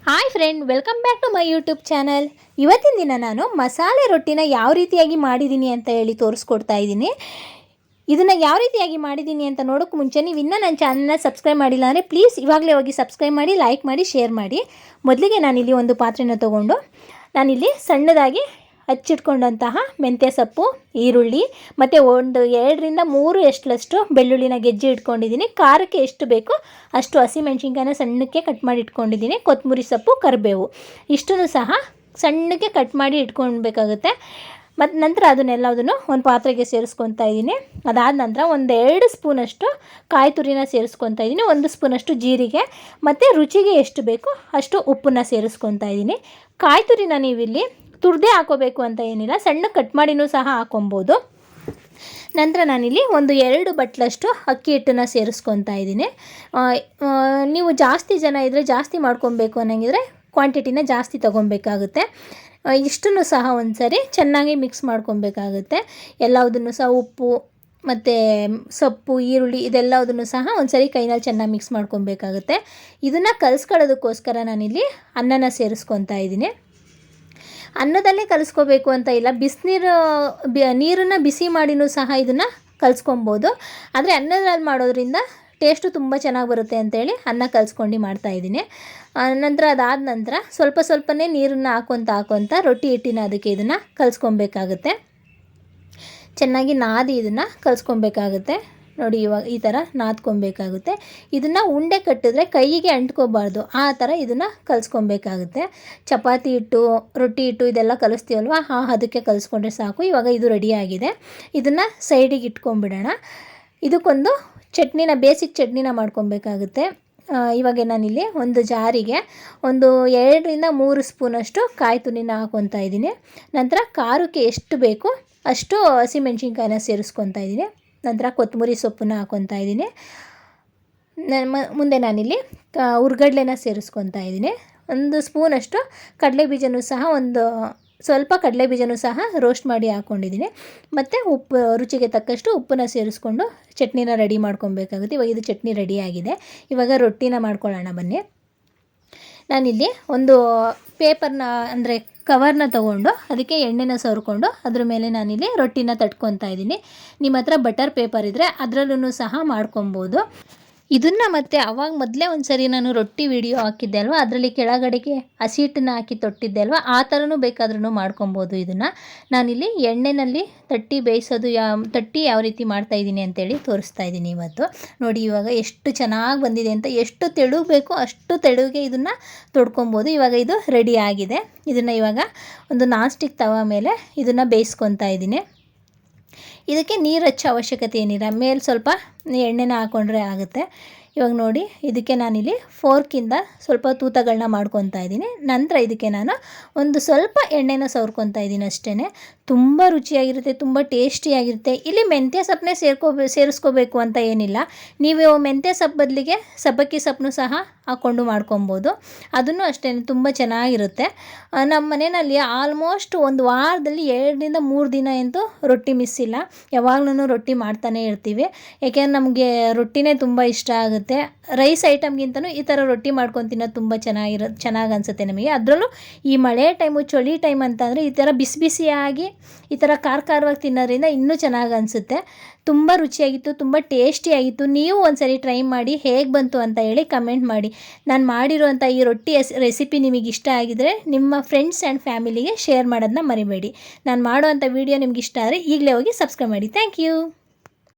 Hi friend, welcome back to my YouTube channel. ಇವತ್ತಿನ ದಿನ ನಾನು ಮಸಾಲೆ ರೊಟ್ಟಿನ ಯಾವ ರೀತಿಯಾಗಿ ಮಾಡಿದ್ದೀನಿ ಅಂತ ಹೇಳಿ ತೋರಿಸ್ಕೊಡ್ತಾ ಇದ್ದೀನಿ. ಇದನ್ನು ಯಾವ ರೀತಿಯಾಗಿ ಮಾಡಿದ್ದೀನಿ ಅಂತ ನೋಡೋಕ್ಕೆ ಮುಂಚೆ ನೀವು ಇನ್ನೂ ನನ್ನ ಚಾನಲ್ನ ಸಬ್ಸ್ಕ್ರೈಬ್ ಮಾಡಿಲ್ಲ ಅಂದರೆ ಪ್ಲೀಸ್ ಇವಾಗಲೇ ಹೋಗಿ ಸಬ್ಸ್ಕ್ರೈಬ್ ಮಾಡಿ, ಲೈಕ್ ಮಾಡಿ, ಶೇರ್ ಮಾಡಿ. ಮೊದಲಿಗೆ ನಾನಿಲ್ಲಿ ಒಂದು ಪಾತ್ರೆನ ತೊಗೊಂಡು ನಾನಿಲ್ಲಿ ಸಣ್ಣದಾಗಿ ಹಚ್ಚಿಟ್ಕೊಂಡಂತಹ ಮೆಂತ್ಯ ಸೊಪ್ಪು, ಈರುಳ್ಳಿ ಮತ್ತು ಒಂದು 2ರಿಂದ 3 ಎಷ್ಟಲಷ್ಟು ಬೆಳ್ಳುಳ್ಳಿನ ಗೆಜ್ಜೆ ಇಟ್ಕೊಂಡಿದ್ದೀನಿ. ಖಾರಕ್ಕೆ ಎಷ್ಟು ಬೇಕೋ ಅಷ್ಟು ಹಸಿಮೆಣ್ಸಿನ್ಕಾಯಿನ ಸಣ್ಣಕ್ಕೆ ಕಟ್ ಮಾಡಿ ಇಟ್ಕೊಂಡಿದ್ದೀನಿ. ಕೊತ್ತಂಬರಿ ಸೊಪ್ಪು, ಕರಿಬೇವು ಇಷ್ಟನ್ನು ಸಹ ಸಣ್ಣಕ್ಕೆ ಕಟ್ ಮಾಡಿ ಇಟ್ಕೊಳ್ಬೇಕಾಗುತ್ತೆ. ಮತ್ತು ನಂತರ ಅದನ್ನೆಲ್ಲದನ್ನು ಒಂದು ಪಾತ್ರೆಗೆ ಸೇರಿಸ್ಕೊತಾ ಇದ್ದೀನಿ. ಅದಾದ ನಂತರ 1-2 ಸ್ಪೂನಷ್ಟು ಕಾಯಿ ತುರಿನ ಸೇರಿಸ್ಕೊತಾ ಇದ್ದೀನಿ. 1 ಸ್ಪೂನಷ್ಟು ಜೀರಿಗೆ ಮತ್ತು ರುಚಿಗೆ ಎಷ್ಟು ಬೇಕೋ ಅಷ್ಟು ಉಪ್ಪನ್ನು ಸೇರಿಸ್ಕೊತಾ ಇದ್ದೀನಿ. ಕಾಯಿ ತುರಿನ ನೀವಿಲ್ಲಿ ತುರಿದೇ ಹಾಕೋಬೇಕು ಅಂತ ಏನಿಲ್ಲ, ಸಣ್ಣ ಕಟ್ ಮಾಡಿನೂ ಸಹ ಹಾಕೊಬೋದು. ನಂತರ ನಾನಿಲ್ಲಿ 1-2 ಬಟ್ಲಷ್ಟು ಅಕ್ಕಿ ಹಿಟ್ಟನ್ನು ಸೇರಿಸ್ಕೊತಾ ಇದ್ದೀನಿ. ನೀವು ಜಾಸ್ತಿ ಜನ ಇದ್ದರೆ ಜಾಸ್ತಿ ಮಾಡ್ಕೊಬೇಕು ಅನ್ನೋಂಗಿದ್ರೆ ಕ್ವಾಂಟಿಟಿನ ಜಾಸ್ತಿ ತೊಗೊಬೇಕಾಗುತ್ತೆ. ಇಷ್ಟನ್ನು ಸಹ ಒಂದು ಸರಿ ಚೆನ್ನಾಗಿ ಮಿಕ್ಸ್ ಮಾಡ್ಕೊಬೇಕಾಗುತ್ತೆ. ಎಲ್ಲದನ್ನು ಸಹ ಉಪ್ಪು ಮತ್ತು ಸೊಪ್ಪು, ಈರುಳ್ಳಿ ಇದೆಲ್ಲದನ್ನು ಸಹ ಒಂದು ಸರಿ ಕೈನಲ್ಲಿ ಚೆನ್ನಾಗಿ ಮಿಕ್ಸ್ ಮಾಡ್ಕೊಬೇಕಾಗುತ್ತೆ. ಇದನ್ನು ಕಲಿಸ್ಕೊಳ್ಳೋದಕ್ಕೋಸ್ಕರ ನಾನಿಲ್ಲಿ ಅನ್ನನ ಸೇರಿಸ್ಕೊತಾ ಇದ್ದೀನಿ. ಅನ್ನದಲ್ಲೇ ಕಲಿಸ್ಕೋಬೇಕು ಅಂತ ಇಲ್ಲ, ನೀರನ್ನು ಬಿಸಿ ಮಾಡಿನೂ ಸಹ ಇದನ್ನು ಕಲಿಸ್ಕೊಬೋದು. ಆದರೆ ಅನ್ನದಲ್ಲಿ ಮಾಡೋದ್ರಿಂದ ಟೇಸ್ಟು ತುಂಬ ಚೆನ್ನಾಗಿ ಬರುತ್ತೆ ಅಂತೇಳಿ ಅನ್ನ ಕಲಿಸ್ಕೊಂಡು ಮಾಡ್ತಾಯಿದ್ದೀನಿ. ನಂತರ ಅದಾದ ನಂತರ ಸ್ವಲ್ಪನೇ ನೀರನ್ನು ಹಾಕ್ಕೊತ ರೊಟ್ಟಿ ಹಿಟ್ಟಿನ ಅದಕ್ಕೆ ಇದನ್ನು ಕಲಿಸ್ಕೊಬೇಕಾಗುತ್ತೆ. ಚೆನ್ನಾಗಿ ನಾದಿ ಇದನ್ನು ಕಲಿಸ್ಕೊಬೇಕಾಗುತ್ತೆ. ನೋಡಿ, ಇವಾಗ ಈ ಥರ ನಾದ್ಕೊಬೇಕಾಗುತ್ತೆ. ಇದನ್ನು ಉಂಡೆ ಕಟ್ಟಿದ್ರೆ ಕೈಗೆ ಅಂಟ್ಕೋಬಾರ್ದು, ಆ ಥರ ಇದನ್ನು ಕಲಿಸ್ಕೊಬೇಕಾಗುತ್ತೆ. ಚಪಾತಿ ಹಿಟ್ಟು, ರೊಟ್ಟಿ ಹಿಟ್ಟು ಇದೆಲ್ಲ ಕಲಿಸ್ತೀವಲ್ವ, ಅದಕ್ಕೆ ಕಲಿಸ್ಕೊಂಡ್ರೆ ಸಾಕು. ಇವಾಗ ಇದು ರೆಡಿಯಾಗಿದೆ. ಇದನ್ನು ಸೈಡಿಗೆ ಇಟ್ಕೊಂಡ್ಬಿಡೋಣ. ಇದಕ್ಕೊಂದು ಬೇಸಿಕ್ ಚಟ್ನಿನ ಮಾಡ್ಕೊಬೇಕಾಗುತ್ತೆ. ಇವಾಗ ನಾನಿಲ್ಲಿ ಒಂದು ಜಾರಿಗೆ 2ರಿಂದ 3 ಸ್ಪೂನಷ್ಟು ಕಾಯಿ ತುರಿನ ಹಾಕ್ಕೊತಾ ಇದ್ದೀನಿ. ನಂತರ ಖಾರಕ್ಕೆ ಎಷ್ಟು ಬೇಕೋ ಅಷ್ಟು ಹಸಿಮೆಣ್ಸಿನ್ಕಾಯಿನ ಸೇರಿಸ್ಕೊತಾ ಇದ್ದೀನಿ. ನಂತರ ಕೊತ್ತಂಬರಿ ಸೊಪ್ಪನ್ನ ಹಾಕ್ಕೊತಾ ಇದ್ದೀನಿ. ಮುಂದೆ ನಾನಿಲ್ಲಿ ಹುರ್ಗಡ್ಲೆನ ಸೇರಿಸ್ಕೊತಾ ಇದ್ದೀನಿ. 1 ಸ್ಪೂನಷ್ಟು ಕಡಲೆಬೀಜನೂ ಸಹ ಸ್ವಲ್ಪ ಕಡಲೆಬೀಜನೂ ಸಹ ರೋಸ್ಟ್ ಮಾಡಿ ಹಾಕ್ಕೊಂಡಿದ್ದೀನಿ. ಮತ್ತು ಉಪ್ಪು, ರುಚಿಗೆ ತಕ್ಕಷ್ಟು ಉಪ್ಪನ್ನ ಸೇರಿಸ್ಕೊಂಡು ಚಟ್ನಿನ ರೆಡಿ ಮಾಡ್ಕೊಬೇಕಾಗುತ್ತೆ. ಇವಾಗ ಇದು ಚಟ್ನಿ ರೆಡಿಯಾಗಿದೆ. ಇವಾಗ ರೊಟ್ಟಿನ ಮಾಡ್ಕೊಳ್ಳೋಣ ಬನ್ನಿ. ನಾನಿಲ್ಲಿ ಒಂದು ಪೇಪರ್ನ ಅಂದರೆ ಕವರ್ನ ತೊಗೊಂಡು ಅದಕ್ಕೆ ಎಣ್ಣೆನ ಸವರ್ಕೊಂಡು ಅದ್ರ ಮೇಲೆ ನಾನಿಲ್ಲಿ ರೊಟ್ಟಿನ ತಟ್ಕೊತಾ ಇದ್ದೀನಿ. ನಿಮ್ಮ ಹತ್ರ ಬಟರ್ ಪೇಪರ್ ಇದ್ದರೆ ಅದರಲ್ಲೂ ಸಹ ಮಾಡ್ಕೊಬೋದು. ಇದನ್ನು ಮತ್ತು ಮೊದಲೇ ಒಂದು ಸರಿ ನಾನು ರೊಟ್ಟಿ ವಿಡಿಯೋ ಹಾಕಿದ್ದೆ ಅಲ್ವ, ಅದರಲ್ಲಿ ಕೆಳಗಡೆಗೆ ಹಸಿ ಹಿಟ್ಟನ್ನ ಹಾಕಿ ತೊಟ್ಟಿದ್ದೆ ಅಲ್ವ, ಆ ಥರನೂ ಬೇಕಾದ್ರೂ ಮಾಡ್ಕೊಬೋದು. ಇದನ್ನು ನಾನಿಲ್ಲಿ ಎಣ್ಣೆಯಲ್ಲಿ ತಟ್ಟಿ ಯಾವ ರೀತಿ ಮಾಡ್ತಾಯಿದ್ದೀನಿ ಅಂತೇಳಿ ತೋರಿಸ್ತಾ ಇದ್ದೀನಿ ಇವತ್ತು. ನೋಡಿ, ಇವಾಗ ಎಷ್ಟು ಚೆನ್ನಾಗಿ ಬಂದಿದೆ ಅಂತ. ಎಷ್ಟು ತೆಳು ಬೇಕೋ ಅಷ್ಟು ತೆಳುಗೆ ಇದನ್ನು ತೊಡ್ಕೊಬೋದು. ಇವಾಗ ಇದು ರೆಡಿ ಆಗಿದೆ. ಇದನ್ನು ಇವಾಗ ಒಂದು ನಾನ್ ಸ್ಟಿಕ್ ತವ ಮೇಲೆ ಇದನ್ನು ಬೇಯಿಸ್ಕೊತಾ ಇದ್ದೀನಿ. ಇದಕ್ಕೆ ನೀರು ಹಚ್ಚೋ ಅವಶ್ಯಕತೆ ಏನಿಲ್ಲ, ಮೇಲೆ ಸ್ವಲ್ಪ ಎಣ್ಣೆನ ಹಾಕ್ಕೊಂಡ್ರೆ ಆಗುತ್ತೆ. ಇವಾಗ ನೋಡಿ, ಇದಕ್ಕೆ ನಾನಿಲ್ಲಿ ಫೋರ್ಕಿಂದ ಸ್ವಲ್ಪ ತೂತಗಳನ್ನ ಮಾಡ್ಕೊತಾ ಇದ್ದೀನಿ. ನಂತರ ಇದಕ್ಕೆ ನಾನು ಸ್ವಲ್ಪ ಎಣ್ಣೆನ ಸವರ್ಕೊತಾ ಇದ್ದೀನಿ ಅಷ್ಟೇ. ತುಂಬ ರುಚಿಯಾಗಿರುತ್ತೆ, ತುಂಬ ಟೇಸ್ಟಿಯಾಗಿರುತ್ತೆ. ಇಲ್ಲಿ ಮೆಂತ್ಯ ಸೊಪ್ಪನ್ನೇ ಸೇರಿಸ್ಕೋಬೇಕು ಅಂತ ಏನಿಲ್ಲ. ನೀವು ಮೆಂತ್ಯ ಸೊಪ್ಪು ಬದಲಿಗೆ ಸಬ್ಬಕ್ಕಿ ಸೊಪ್ಪನ್ನು ಸಹ ಹಾಕ್ಕೊಂಡು ಮಾಡ್ಕೊಬೋದು. ಅದನ್ನು ಅಷ್ಟೇ ತುಂಬ ಚೆನ್ನಾಗಿರುತ್ತೆ. ನಮ್ಮ ಮನೆಯಲ್ಲಿ ಆಲ್ಮೋಸ್ಟ್ ಒಂದು ವಾರದಲ್ಲಿ 2ರಿಂದ 3 ದಿನ ಅಂತೂ ರೊಟ್ಟಿ ಮಿಸ್ ಇಲ್ಲ. ಯಾವಾಗಲೂ ರೊಟ್ಟಿ ಮಾಡ್ತಾನೆ ಇರ್ತೀವಿ. ಏಕೆಂದರೆ ನಮಗೆ ರೊಟ್ಟಿನೇ ತುಂಬ ಇಷ್ಟ ಆಗುತ್ತೆ. ರೈಸ್ ಐಟಮ್ಗಿಂತನೂ ಈ ಥರ ರೊಟ್ಟಿ ಮಾಡ್ಕೊಂಡು ತಿನ್ನೋದು ತುಂಬ ಚೆನ್ನಾಗಿ ಅನಿಸುತ್ತೆ ನಮಗೆ. ಅದರಲ್ಲೂ ಈ ಮಳೆ ಟೈಮು, ಚಳಿ ಟೈಮ್ ಅಂತಂದರೆ ಈ ಥರ ಬಿಸಿಯಾಗಿ ಈ ಥರ ಖಾರವಾಗಿ ತಿನ್ನೋದ್ರಿಂದ ಇನ್ನೂ ಚೆನ್ನಾಗಿ ಅನಿಸುತ್ತೆ. ತುಂಬ ರುಚಿಯಾಗಿತ್ತು, ತುಂಬ ಟೇಸ್ಟಿಯಾಗಿತ್ತು. ನೀವು ಒಂದ್ಸರಿ ಟ್ರೈ ಮಾಡಿ ಹೇಗೆ ಬಂತು ಅಂತ ಹೇಳಿ ಕಮೆಂಟ್ ಮಾಡಿ. ನಾನು ಮಾಡಿರುವಂಥ ಈ ರೊಟ್ಟಿ ರೆಸಿಪಿ ನಿಮಗೆ ಇಷ್ಟ ಆಗಿದರೆ ನಿಮ್ಮ ಫ್ರೆಂಡ್ಸ್ ಆ್ಯಂಡ್ ಫ್ಯಾಮಿಲಿಗೆ ಶೇರ್ ಮಾಡೋದನ್ನ ಮರಿಬೇಡಿ. ನಾನು ಮಾಡುವಂಥ ವಿಡಿಯೋ ನಿಮ್ಗೆ ಇಷ್ಟ ಆದರೆ ಈಗಲೇ ಹೋಗಿ ಸಬ್ಸ್ಕ್ರೈಬ್ ಮಾಡಿ. Thank you.